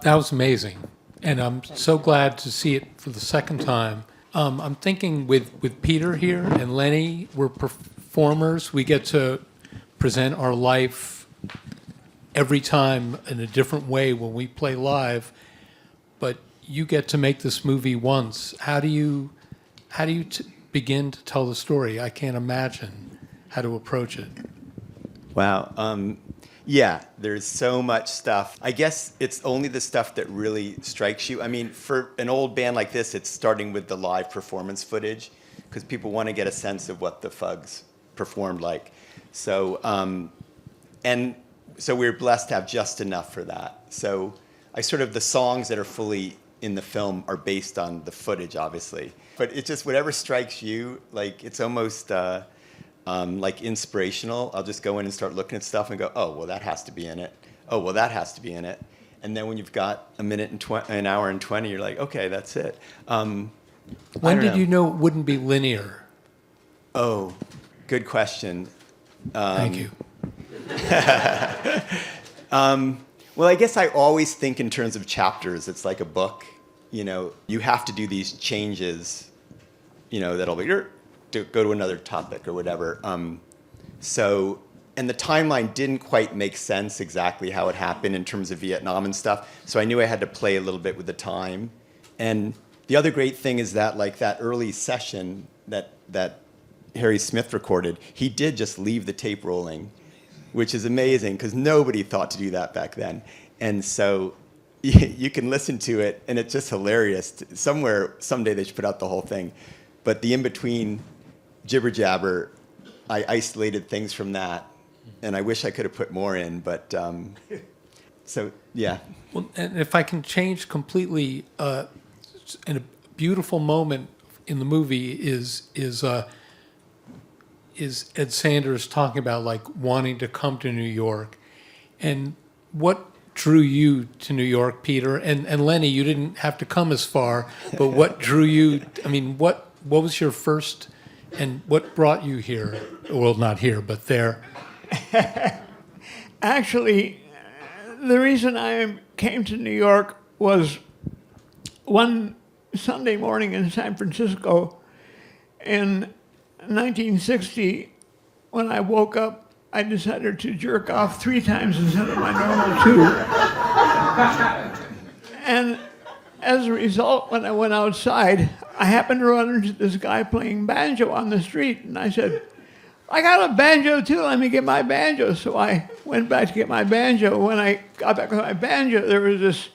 That was amazing, and I'm so glad to see it for the second time. I'm thinking with Peter here and Lenny, we're performers. We get to present our life every time in a different way when we play live, but you get to make this movie once. How do you begin to tell the story? I can't imagine how to approach it. Wow. Yeah, there's so much stuff. I guess it's only the stuff that really strikes you. I mean, for an old band like this, it's starting with the live performance footage because people want to get a sense of what the FUGS performed like. So, and so we're blessed to have just enough for that. So the songs that are fully in the film are based on the footage, obviously. But it's just whatever strikes you, like it's almost like inspirational. I'll just go in and start looking at stuff and go, oh, well, that has to be in it. Oh, well, that has to be in it. And then when you've got an hour and 20, you're like, okay, that's it. When did you know it wouldn't be linear? Oh, good question. Thank you. Well, I guess I always think in terms of chapters. It's like a book. You know, you have to do these changes, you know, that'll be to go to another topic or whatever. So, and the timeline didn't quite make sense exactly how it happened in terms of Vietnam and stuff. So I knew I had to play a little bit with the time. And the other great thing is that, like, that early session that Harry Smith recorded, he did just leave the tape rolling, which is amazing because nobody thought to do that back then. And so you can listen to it, and it's just hilarious. Someday they should put out the whole thing. But the in-between jibber jabber, I isolated things from that, and I wish I could have put more in, but so yeah. Well, and if I can change completely, in a beautiful moment in the movie is Ed Sanders talking about like wanting to come to New York, and what drew you to New York, Peter? And Lenny, you didn't have to come as far, but what drew you? I mean, what was your first, and what brought you here? Well, not here, but there. Actually, the reason I came to New York was one Sunday morning in San Francisco in 1960, when I woke up, I decided to jerk off 3 times instead of my normal 2. And as a result, when I went outside, I happened to run into this guy playing banjo on the street, and I said, I got a banjo too, let me get my banjo. So I went back to get my banjo. When I got back with my banjo, there was this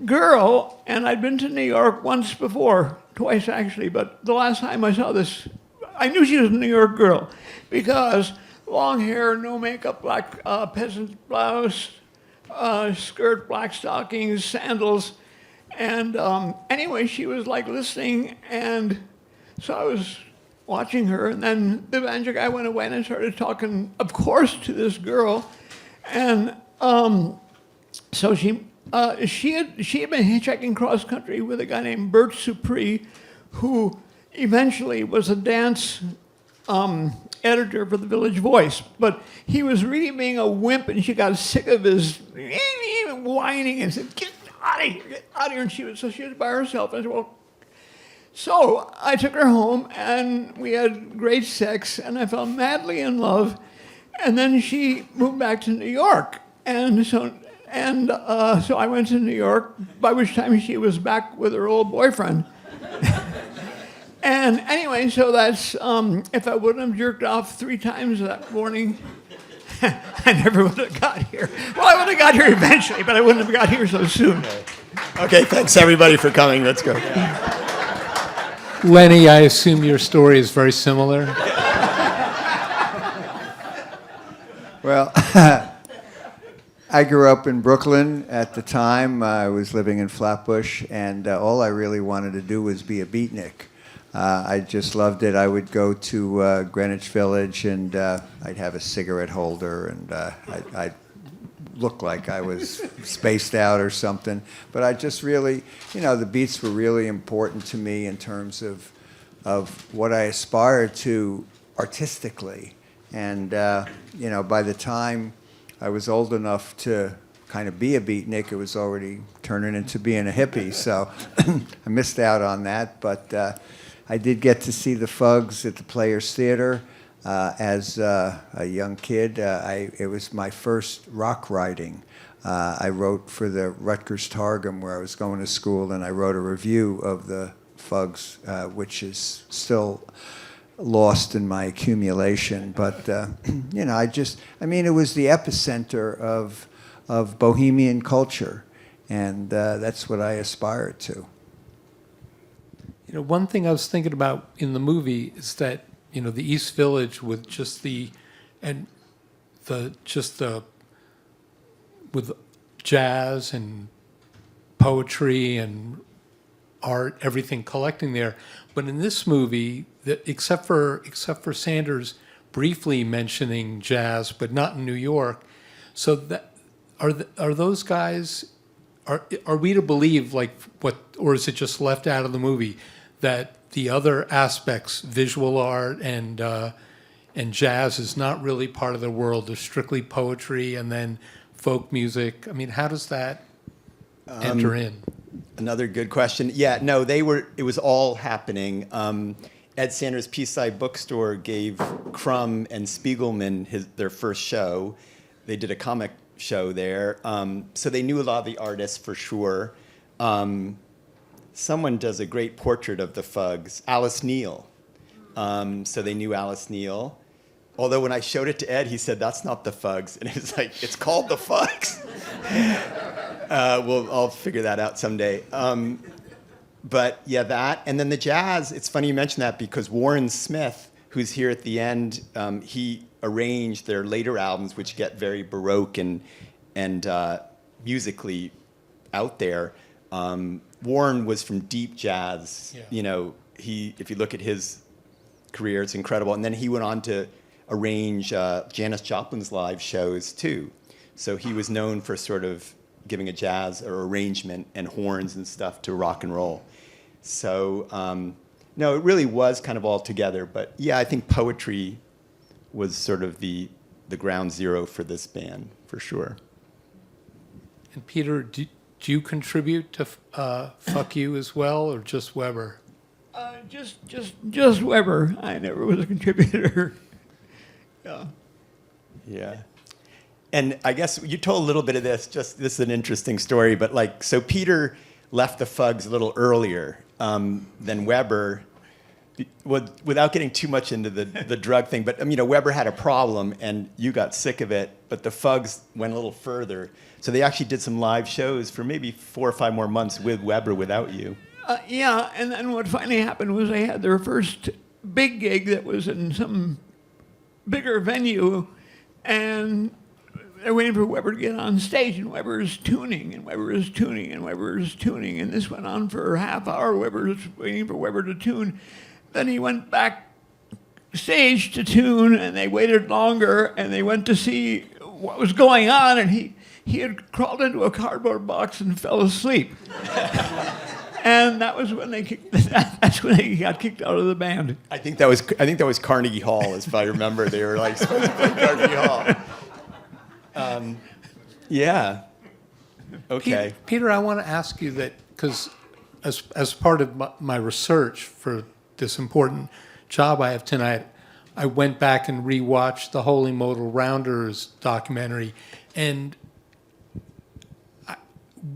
girl, and I'd been to New York once before, twice actually, but the last time I saw this, I knew she was a New York girl because long hair, no makeup, black peasant blouse, skirt, black stockings, sandals. And anyway, she was like listening, and so I was watching her, and then the banjo guy went away and I started talking, of course, to this girl. And so she had been hitchhiking cross country with a guy named Bert Supri, who eventually was a dance editor for the Village Voice. But he was really being a wimp, and she got sick of his whining and said, get out of here, get out of here. And she was by herself. I said, well, so I took her home, and we had great sex, and I fell madly in love. And then she moved back to New York. And so I went to New York, by which time she was back with her old boyfriend. And anyway, so that's, if I wouldn't have jerked off 3 times that morning, I never would have got here. Well, I would have got here eventually, but I wouldn't have got here so soon. Okay, thanks everybody for coming. Let's go. Lenny, I assume your story is very similar. Well, I grew up in Brooklyn at the time. I was living in Flatbush, and all I really wanted to do was be a beatnik. I just loved it. I would go to Greenwich Village, and I'd have a cigarette holder, and I'd look like I was spaced out or something. But I just really, the beats were really important to me in terms of what I aspired to artistically. And, by the time I was old enough to kind of be a beatnik. It was already turning into being a hippie, so I missed out on that. But I did get to see the FUGS at the Players Theater as a young kid. It was my first rock writing. I wrote for the Rutgers Targum, where I was going to school, and I wrote a review of the FUGS, which is still lost in my accumulation. But you know, it was the epicenter of Bohemian culture, and that's what I aspired to. You know, one thing I was thinking about in the movie is that, you know, the East Village with with jazz and poetry and art, everything collecting there. But in this movie, except for Sanders briefly mentioning jazz, but not in New York, so that are those guys? Are we to believe or is it just left out of the movie that the other aspects, visual art and jazz, is not really part of the world? There's strictly poetry and then folk music. I mean, how does that enter in? Another good question. Yeah, no, it was all happening. Ed Sanders' Peace-Side Bookstore gave Crumb and Spiegelman their first show. They did a comic show there. So they knew a lot of the artists for sure. Someone does a great portrait of the FUGS, Alice Neal. So they knew Alice Neal. Although when I showed it to Ed, he said, that's not the FUGS. And it was like, it's called the FUGS. I'll figure that out someday. But yeah, that. And then the jazz, it's funny you mention that because Warren Smith, who's here at the end, he arranged their later albums, which get very Baroque and musically out there. Warren was from deep jazz. Yeah. You know, if you look at his career, it's incredible. And then he went on to arrange Janis Joplin's live shows too. So he was known for sort of giving a jazz or arrangement and horns and stuff to rock and roll. So no, it really was kind of all together. But yeah, I think poetry was sort of the ground zero for this band for sure. And Peter, do you contribute to Fuck You as well, or just Weber? Just Weber. I never was a contributor. Yeah. Yeah. And I guess you told a little bit of this. This is an interesting story, but so Peter left the FUGS a little earlier than Weber, without getting too much into the drug thing. But Weber had a problem, and you got sick of it. But the FUGS went a little further, so they actually did some live shows for maybe 4 or 5 more months with Weber without you. Yeah, and then what finally happened was they had their first big gig that was in some bigger venue, and they're waiting for Weber to get on stage, and Weber is tuning, and Weber is tuning, and Weber is tuning, and this went on for a half hour. Weber was waiting for Weber to tune. Then he went back stage to tune, and they waited longer, and they went to see what was going on, and he had crawled into a cardboard box and fell asleep. And that was when that's when he got kicked out of the band. I think that was Carnegie Hall, if I remember. They were supposed to play Carnegie Hall. Yeah. Okay. Peter, I want to ask you that because as part of my research for this important job I have tonight, I went back and rewatched the Holy Modal Rounders documentary, and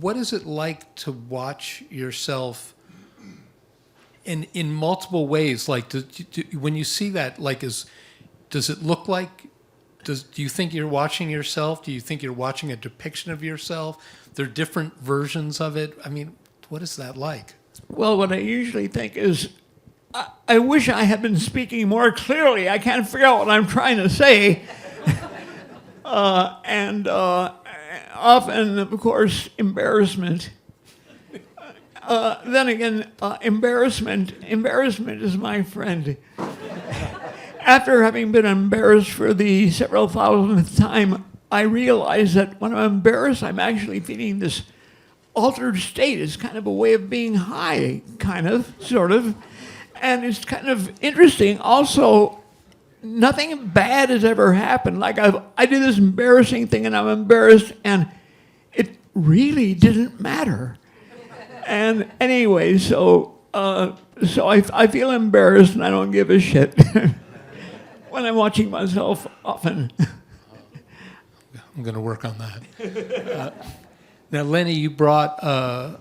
what is it like to watch yourself in multiple ways? When you see that, does it look like? Do you think you're watching yourself? Do you think you're watching a depiction of yourself? There are different versions of it. I mean, what is that like? Well, what I usually think is, I wish I had been speaking more clearly. I can't figure out what I'm trying to say. Often, of course, embarrassment. Then again, embarrassment is my friend. After having been embarrassed for the several thousandth time, I realize that when I'm embarrassed, I'm actually feeling this altered state. It's kind of a way of being high, kind of, sort of. And it's kind of interesting. Also, nothing bad has ever happened. I did this embarrassing thing, and I'm embarrassed, and really didn't matter. And anyway, so I feel embarrassed and I don't give a shit when I'm watching myself often. I'm going to work on that. Now, Lenny, you brought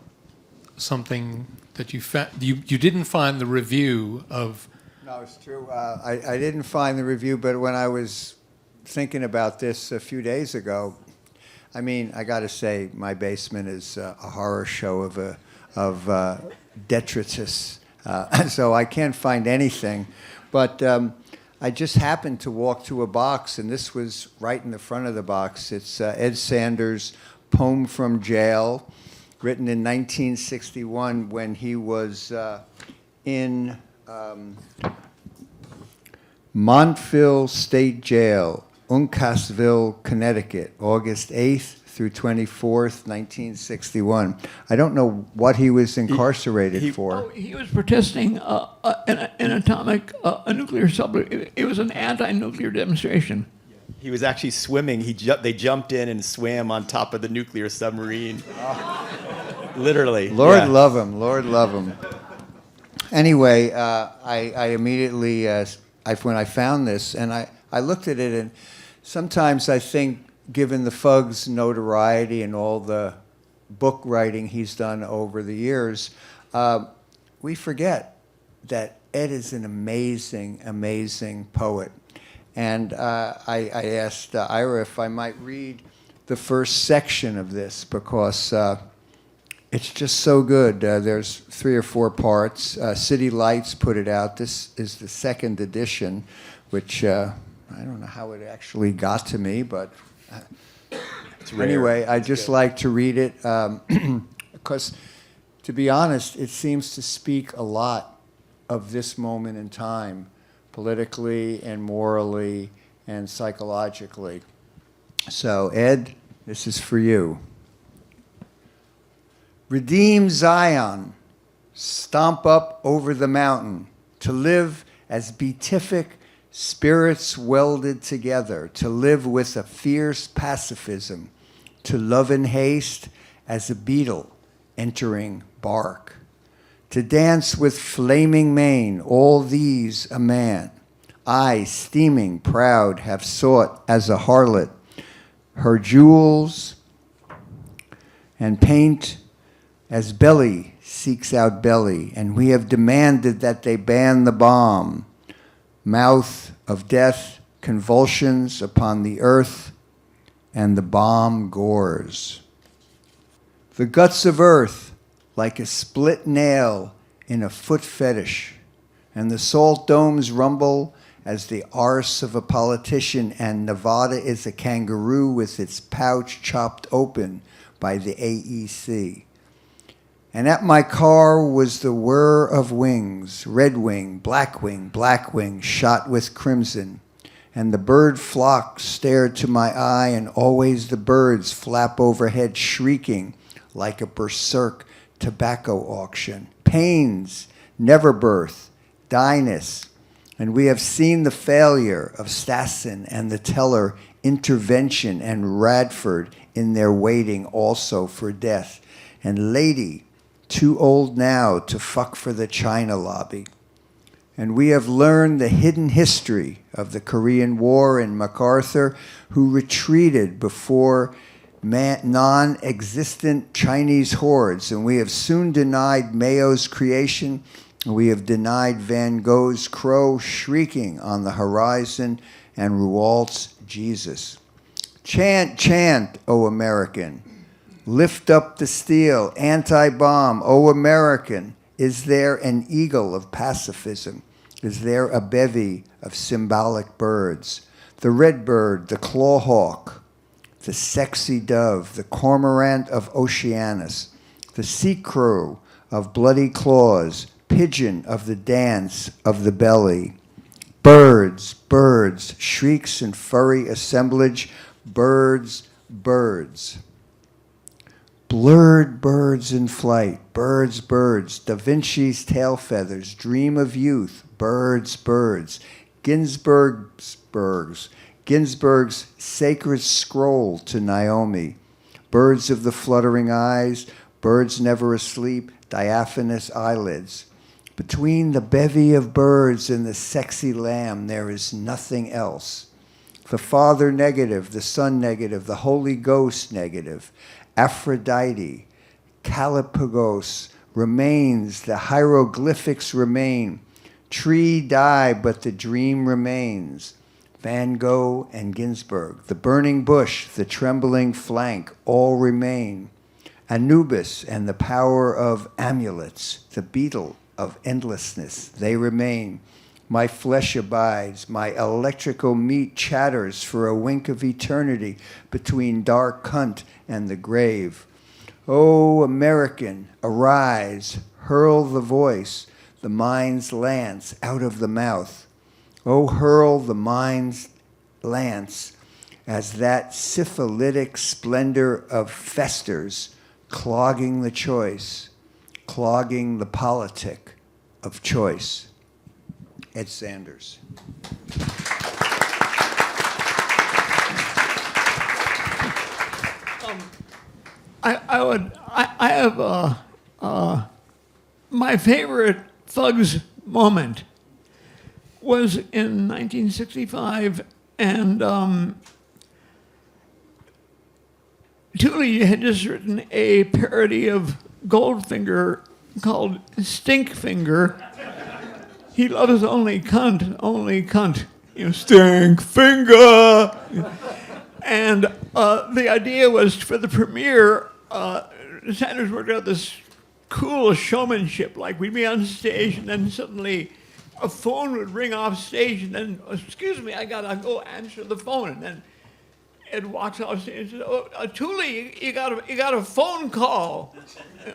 something that you found. You didn't find the review of. No, it's true. I didn't find the review, but when I was thinking about this a few days ago, I mean, I got to say, my basement is a horror show of detritus, so I can't find anything. But I just happened to walk to a box, and this was right in the front of the box. It's Ed Sanders' Poem from Jail, written in 1961 when he was in Montville State Jail, Uncasville, Connecticut, August 8th through 24th, 1961. I don't know what he was incarcerated for. Oh, he was protesting an atomic, a nuclear it was an anti-nuclear demonstration. He was actually swimming. They jumped in and swam on top of the nuclear submarine. Literally. Lord yeah. love him. Lord love him. Anyway, I immediately, when I found this, and I looked at it, and sometimes I think, given the FUGS notoriety and all the book writing he's done over the years, we forget that Ed is an amazing, amazing poet. And I asked Ira if I might read the first section of this, because it's just so good. There's 3 or 4 parts. City Lights put it out. This is the 2nd edition, which I don't know how it actually got to me, but anyway, I just like to read it because, to be honest, it seems to speak a lot of this moment in time, politically and morally and psychologically. So, Ed, this is for you. Redeem Zion, stomp up over the mountain, to live as beatific spirits welded together, to live with a fierce pacifism, to love in haste as a beetle entering bark, to dance with flaming mane, all these a man. I, steaming proud, have sought as a harlot her jewels and paint as belly seeks out belly, and we have demanded that they ban the bomb. Mouth of death, convulsions upon the earth, and the bomb gores. The guts of earth, like a split nail in a foot fetish, and the salt domes rumble as the arse of a politician, and Nevada is a kangaroo with its pouch chopped open by the AEC. And at my car was the whir of wings, red wing, black wing, shot with crimson. And the bird flock stared to my eye, and always the birds flap overhead, shrieking like a berserk tobacco auction. Pains, never birth, dyness. And we have seen the failure of Stassen and the teller, intervention, and Radford in their waiting also for death. And lady, too old now to fuck for the China lobby. And we have learned the hidden history of the Korean War and MacArthur, who retreated before non-existent Chinese hordes. And we have soon denied Mao's creation. We have denied Van Gogh's crow shrieking on the horizon and Rualt's Jesus. Chant, chant, O American. Lift up the steel, anti-bomb, O American. Is there an eagle of pacifism? Is there a bevy of symbolic birds? The red bird, the clawhawk, the sexy dove, the cormorant of Oceanus, the sea crow of bloody claws, pigeon of the dance of the belly. Birds, birds, shrieks in furry assemblage, birds, birds. Blurred birds in flight, birds, birds, Da Vinci's tail feathers, dream of youth, birds, birds, Ginsberg's sacred scroll to Naomi, birds of the fluttering eyes, birds never asleep, diaphanous eyelids. Between the bevy of birds and the sexy lamb, there is nothing else. The Father negative, the Son negative, the Holy Ghost negative, Aphrodite, Galapagos remains, the hieroglyphics remain. Tree die, but the dream remains. Van Gogh and Ginsberg, the burning bush, the trembling flank, all remain. Anubis and the power of amulets, the beetle of endlessness, they remain. My flesh abides, my electrical meat chatters for a wink of eternity between dark cunt and the grave. O American, arise, hurl the voice, the mind's lance out of the mouth. O hurl the mind's lance as that syphilitic splendor of festers, clogging the choice, clogging the politic of choice. Ed Sanders. I have my favorite FUGS moment was in 1965, and Thule had just written a parody of Goldfinger called Stinkfinger. He loves only cunt, Stinkfinger. And the idea was for the premiere, Sanders worked out this cool showmanship, like we'd be on stage and then suddenly a phone would ring off stage and then, excuse me, I gotta go answer the phone. And then Ed walks off stage and says, oh, Thule, you got a phone call.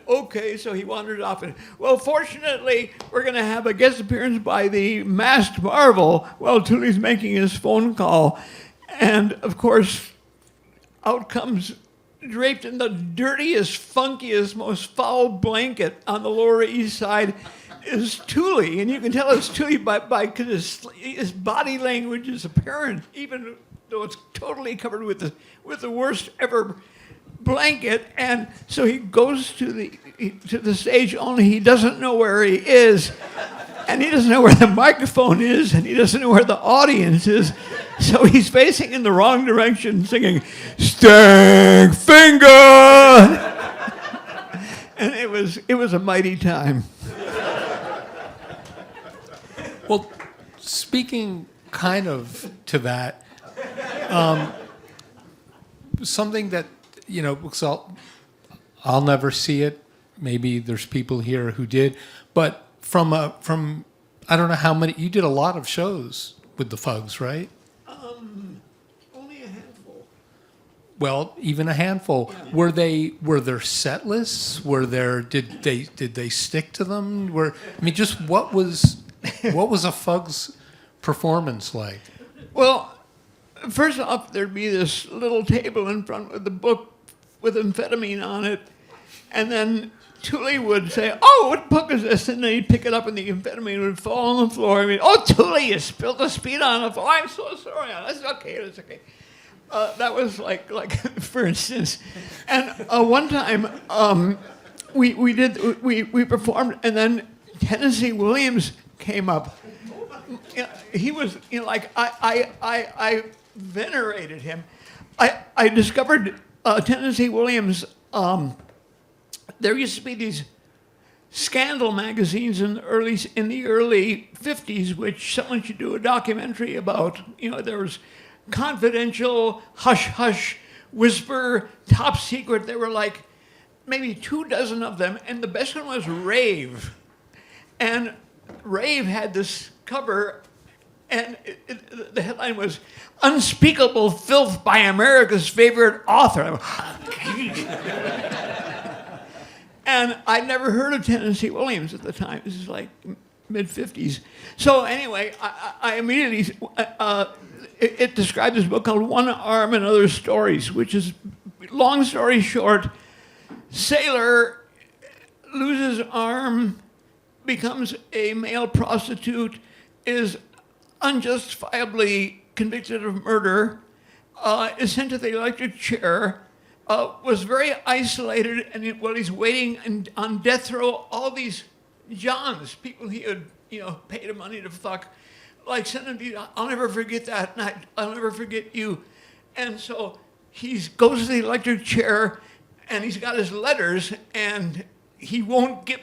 Okay, so he wandered off. And, well, fortunately, we're going to have a guest appearance by the masked Marvel while Thule's making his phone call. And, of course, out comes, draped in the dirtiest, funkiest, most foul blanket on the Lower East Side, is Thule. And you can tell it's Thule because his body language is apparent, even though it's totally covered with the worst ever blanket. And so he goes to the stage, only he doesn't know where he is, and he doesn't know where the microphone is, and he doesn't know where the audience is. So he's facing in the wrong direction, singing "Stinkfinger," and it was a mighty time. Well, speaking kind of to that, something that, because I'll never see it. Maybe there's people here who did, but from I don't know how many, you did a lot of shows with the FUGS, right? Only a handful. Well, even a handful. Yeah. Were there set lists? Did they stick to them? Just what was a FUGS performance like? Well, first off, there'd be this little table in front with the book with amphetamine on it, and then Thule would say, "Oh, what book is this?" And then he'd pick it up, and the amphetamine would fall on the floor. "Oh, Thule, you spilled the speed on the floor. I'm so sorry. That's okay. That's okay." That was like for instance, and one time we performed, and then Tennessee Williams came up. He was I venerated him. I discovered Tennessee Williams. There used to be these scandal magazines in the early 50s, which someone should do a documentary about. There was Confidential, Hush Hush, Whisper, Top Secret. There were like maybe 24 of them, and the best one was Rave. And Rave had this cover, and the headline was "Unspeakable Filth by America's Favorite Author." And I'd never heard of Tennessee Williams at the time. This is like mid-50s. So anyway, I immediately, it described this book called One Arm and Other Stories, which is, long story short, sailor loses arm, becomes a male prostitute, is unjustifiably convicted of murder, is sent to the electric chair, was very isolated, and while he's waiting on death row, all these Johns, people he had, paid him money to fuck, like send him to you. I'll never forget that night. I'll never forget you. And so he goes to the electric chair, and he's got his letters, and he won't give,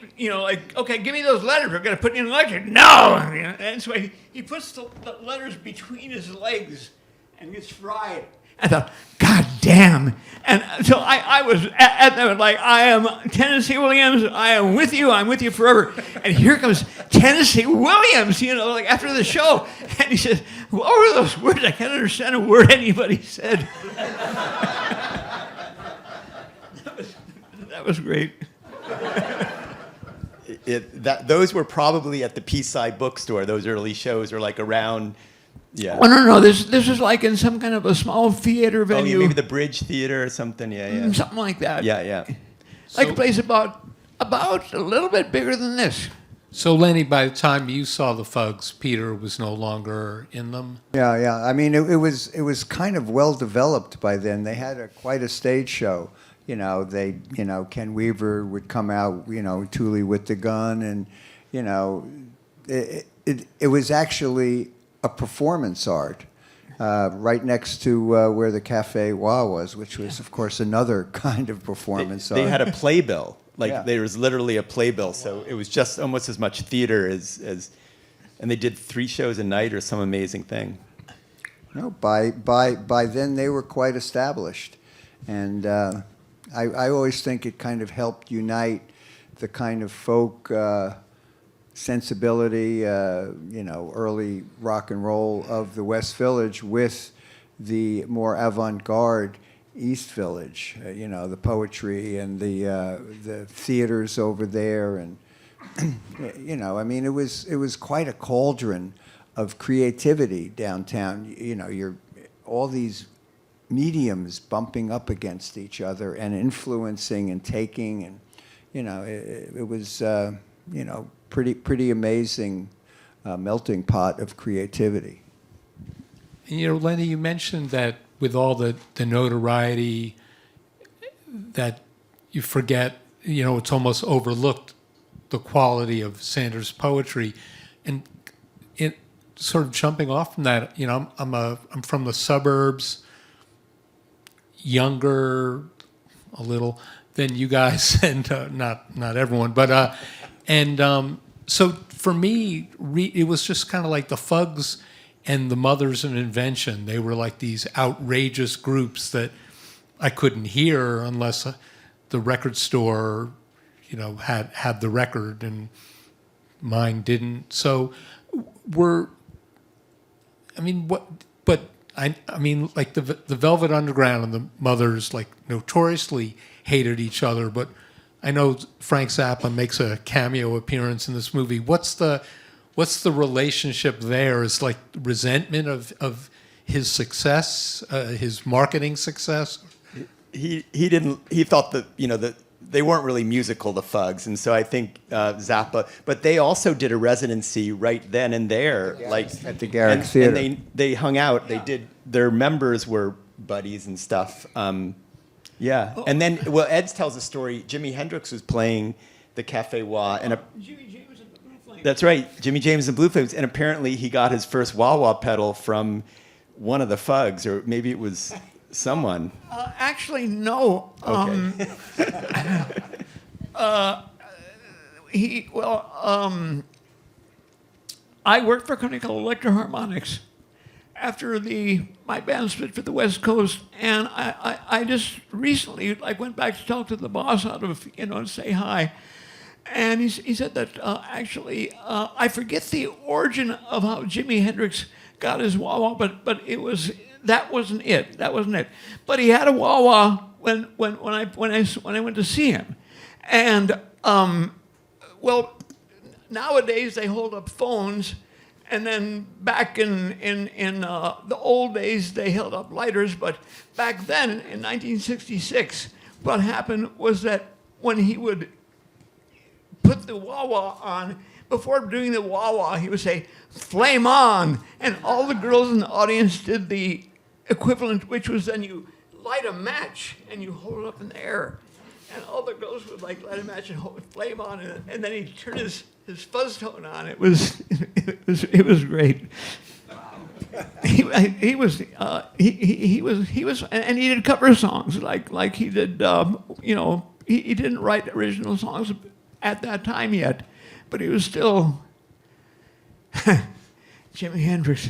okay, give me those letters. We're going to put you in the electric. No! And so he puts the letters between his legs and gets fried. I thought, God damn. And so I was at them like, I am Tennessee Williams. I am with you. I'm with you forever. And here comes Tennessee Williams, like after the show. And he says, what were those words? I can't understand a word anybody said. That was great. Those were probably at the Peace-Side bookstore. Those early shows were like around... Yeah. Oh, no. This is like in some kind of a small theater venue. Oh, maybe the Bridge Theater or something. Yeah. Something like that. Yeah. Like a place about a little bit bigger than this. So, Lenny, by the time you saw the FUGS, Peter was no longer in them? Yeah. I mean, it was kind of well developed by then. They had quite a stage show. Ken Weaver would come out, Thule with the gun, and, it was actually a performance art right next to where the Cafe Wa was, which was, of course, another kind of performance art. They had a playbill. There was literally a playbill, so it was just almost as much theater as and they did 3 shows a night or some amazing thing. No, by then they were quite established, and I always think it kind of helped unite the kind of folk sensibility, early rock and roll of the West Village with the more avant-garde East Village. The poetry and the theaters over there, and I mean, it was quite a cauldron of creativity downtown. You're all these mediums bumping up against each other and influencing and taking, and it was pretty amazing melting pot of creativity. And, Lenny, you mentioned that with all the notoriety that you forget, it's almost overlooked the quality of Sanders' poetry. And it sort of jumping off from that, I'm from the suburbs, younger a little than you guys, and not everyone, but so for me, it was just kind of like the FUGS and the Mothers of Invention. They were like these outrageous groups that I couldn't hear unless the record store, had the record, and mine didn't. So like the Velvet Underground and the Mothers, like, notoriously hated each other, but I know Frank Zappa makes a cameo appearance in this movie. What's the relationship there? Is like resentment of his success, his marketing success? He thought that they weren't really musical, the FUGS, and so I think Zappa. But they also did a residency right then and there, At the Garrick Theater. And they hung out. They did. Their members were buddies and stuff. And then, Ed tells a story. Jimi Hendrix was playing the Cafe Wa, and Jimmy James and the Blue Flames. that's right, Jimmy James and Blue Flames, and apparently he got his first wah-wah pedal from one of the FUGS, or maybe it was someone. Actually, no. Okay. I worked for a company called Electro Harmonics after my band split for the West Coast, and I just recently went back to talk to the boss and say hi, and he said that actually I forget the origin of how Jimi Hendrix got his wah-wah, but that wasn't it. But he had a wah-wah when I went to see him, and nowadays they hold up phones. And then back in the old days, they held up lighters. But back then, in 1966, what happened was that when he would put the wah-wah on, before doing the wah-wah, he would say, "Flame on!" And all the girls in the audience did the equivalent, which was then you light a match and you hold it up in the air. And all the girls would like light a match and hold a flame on it, and then he'd turn his fuzz tone on. It was great. He was and he did cover songs like he did. He didn't write original songs at that time yet, but he was still Jimi Hendrix.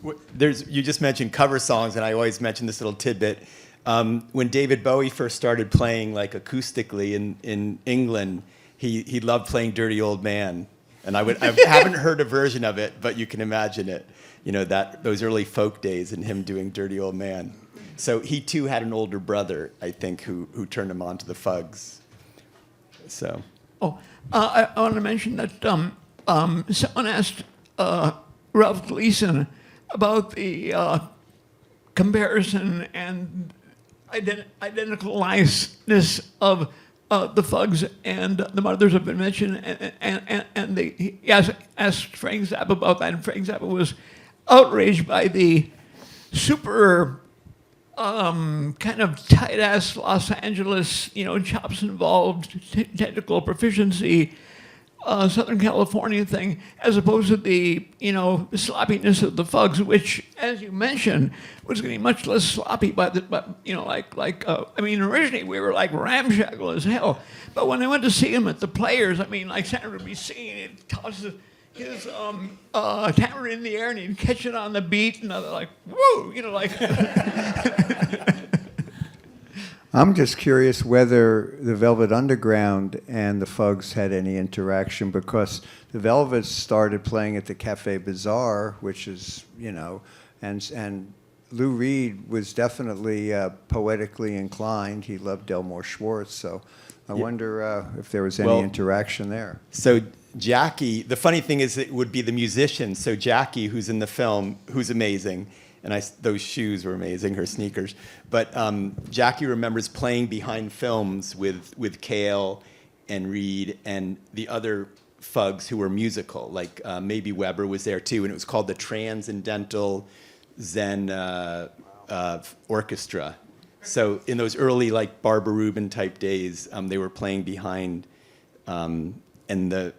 You just mentioned cover songs, and I always mention this little tidbit. When David Bowie first started playing like acoustically in England, he loved playing "Dirty Old Man," and I haven't heard a version of it, but you can imagine it. Those early folk days and him doing "Dirty Old Man." So he too had an older brother, I think, who turned him on to the FUGS. So. I want to mention that someone asked Ralph Gleason about the comparison and identical niceness of the FUGS and the Mothers of Invention, and he asked Frank Zappa about that, and Frank Zappa was outraged by the super kind of tight-ass Los Angeles, chops involved, technical proficiency, Southern California thing, as opposed to the, sloppiness of the FUGS, which, as you mentioned, was getting much less sloppy originally we were like ramshackle as hell. But when I went to see him at the Players, Senator would be singing and toss his tambourine in the air and he'd catch it on the beat and they're like, woo, I'm just curious whether the Velvet Underground and the FUGS had any interaction, because the Velvets started playing at the Cafe Bazaar, which is, and Lou Reed was definitely poetically inclined. He loved Delmore Schwartz, so I wonder if there was any interaction there. So Jackie, the funny thing is it would be the musician. So Jackie, who's in the film, who's amazing, and those shoes were amazing, her sneakers. But Jackie remembers playing behind films with Cale and Reed and the other FUGS who were musical, like maybe Weber was there too, and it was called the Transcendental Zen Orchestra. So in those early like Barbara Rubin type days, they were playing behind, and a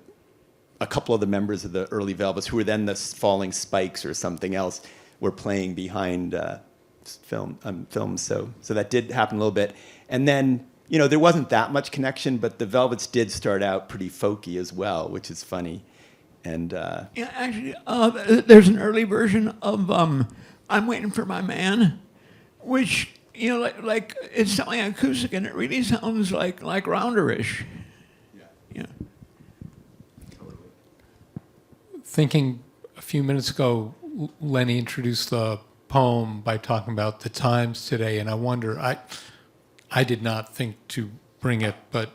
couple of the members of the early Velvets, who were then the Falling Spikes or something else, were playing behind films. So that did happen a little bit. And then, there wasn't that much connection, but the Velvets did start out pretty folky as well, which is funny. And actually, there's an early version of "I'm Waiting for My Man," which like it's something acoustic, and it really sounds like Rounderish. Yeah. Thinking a few minutes ago, Lenny introduced the poem by talking about the times today, and I wonder, I did not think to bring it, but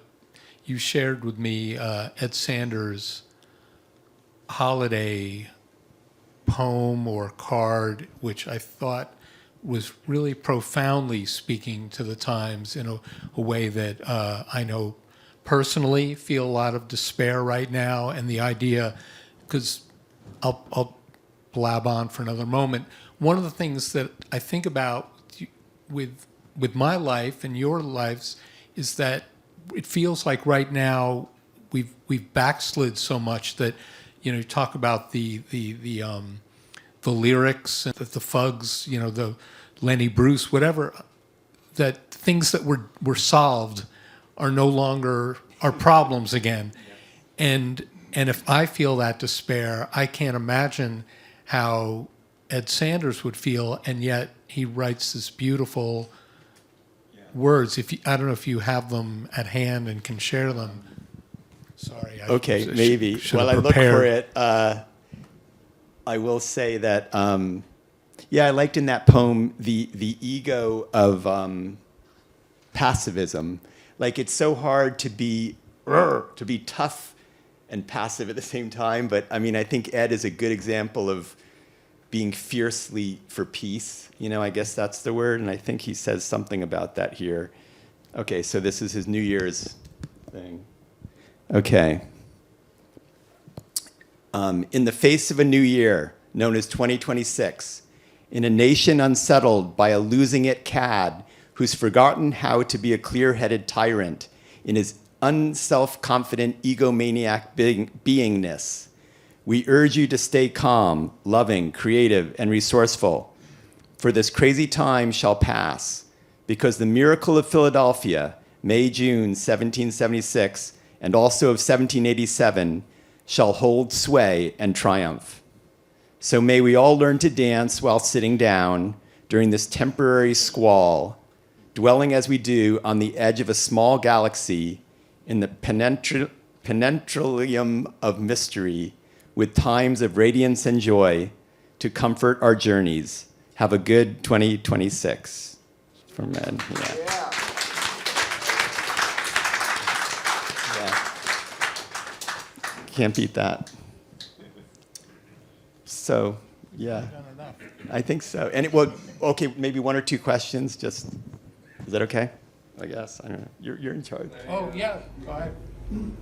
you shared with me Ed Sanders' holiday poem or card, which I thought was really profoundly speaking to the times in a way that I know personally feel a lot of despair right now, and the idea, because I'll blab on for another moment. One of the things that I think about with my life and your lives is that it feels like right now we've backslid so much that you talk about the lyrics and the FUGS, the Lenny Bruce, whatever, that things that were solved are no longer our problems again, and if I feel that despair, I can't imagine how Ed Sanders would feel, and yet he writes this beautiful words. I don't know if you have them at hand and can share them. Sorry. Okay, maybe. While I look for it, I will say that, I liked in that poem the ego of passivism. Like, it's so hard to be tough and passive at the same time, but I think Ed is a good example of being fiercely for peace. I guess that's the word, and I think he says something about that here. Okay, so this is his New Year's thing. Okay. In the face of a new year, known as 2026, in a nation unsettled by a losing-it cad who's forgotten how to be a clear-headed tyrant in his unself-confident egomaniac beingness. We urge you to stay calm, loving, creative, and resourceful, for this crazy time shall pass, because the miracle of Philadelphia, May, June 1776, and also of 1787, shall hold sway and triumph. So may we all learn to dance while sitting down during this temporary squall, dwelling as we do on the edge of a small galaxy in the penetralium of mystery, with times of radiance and joy to comfort our journeys. Have a good 2026. From Ed. Yeah. Can't beat that. So, yeah. I think so. And okay, maybe one or two questions. Just, is that okay? I guess. I don't know. You're in charge. Oh, yeah, go ahead.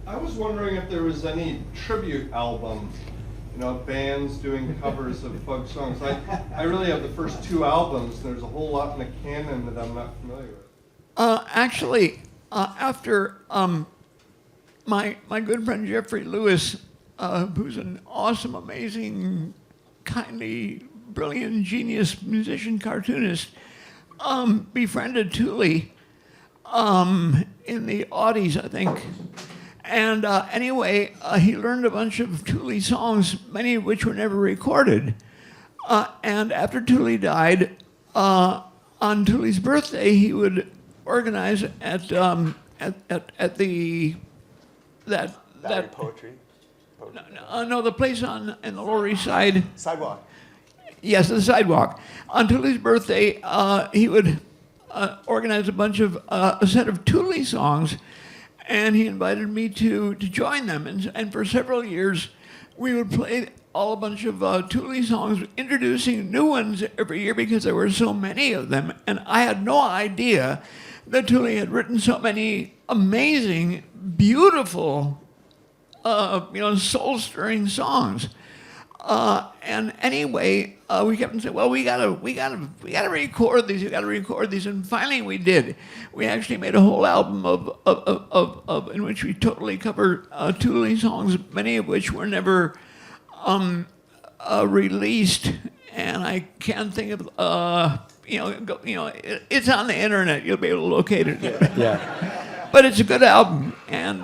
I was wondering if there was any tribute album, bands doing covers of FUGS songs. I really have the first two albums, and there's a whole lot in the canon that I'm not familiar with. Actually, after my good friend Jeffrey Lewis, who's an awesome, amazing, kindly, brilliant, genius musician, cartoonist, befriended Thule in the Aughties, I think. And anyway, he learned a bunch of Thule songs, many of which were never recorded. And after Thule died, on Thule's birthday, he would organize at the Poetry? no, the place in the Lower East Side. Sidewalk. Yes, the sidewalk. On Thule's birthday, he would organize a set of Thule songs, and he invited me to join them. And for several years, we would play a bunch of Thule songs, introducing new ones every year because there were so many of them. And I had no idea that Thule had written so many amazing, beautiful, soul-stirring songs. And anyway, we kept saying, well, we gotta record these. We gotta record these. And finally, we did. We actually made a whole album of in which we totally covered Thule songs, many of which were never released. And I can't think of it's on the internet. You'll be able to locate it. Yeah. But it's a good album and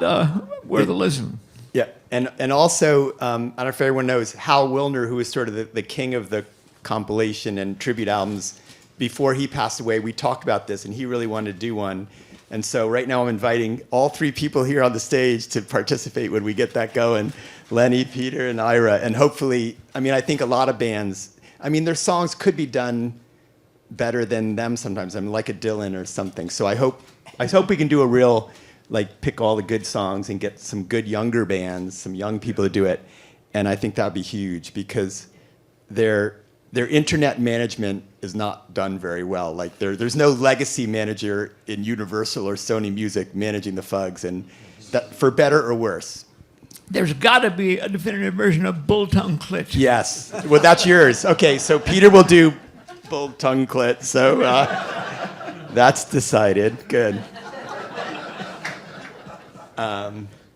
worth a listen. Yeah, and also, I don't know if everyone knows, Hal Wilner, who was sort of the king of the compilation and tribute albums, before he passed away, we talked about this, and he really wanted to do one. And so right now I'm inviting all three people here on the stage to participate when we get that going, Lenny, Peter, and Ira. And hopefully, I think a lot of bands, their songs could be done better than them sometimes, like a Dylan or something. So I hope we can do a real, pick all the good songs and get some good younger bands, some young people to do it. And I think that would be huge because their internet management is not done very well. There's no legacy manager in Universal or Sony Music managing the FUGS, and that, for better or worse. There's got to be a definitive version of Bull Tongue Clit. Yes. Well, that's yours. Okay, so Peter will do Bull Tongue Clit. So that's decided. Good.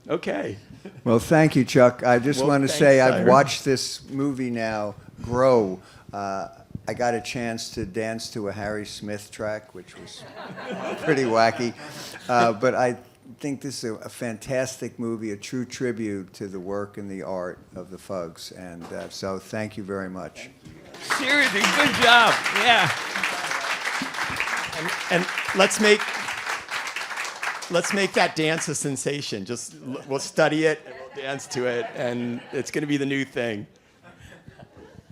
Okay. Well, thank you, Chuck. I just want to thanks, say I've Ira. watched this movie now grow. I got a chance to dance to a Harry Smith track, which was pretty wacky. But I think this is a fantastic movie, a true tribute to the work and the art of the FUGS. And so thank you very much. Seriously, good job. Yeah. And let's make that dance a sensation. We'll study it and we'll dance to it, and it's going to be the new thing.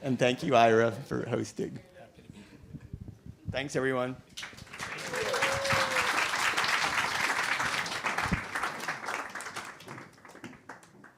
And thank you, Ira, for hosting. Thanks, everyone.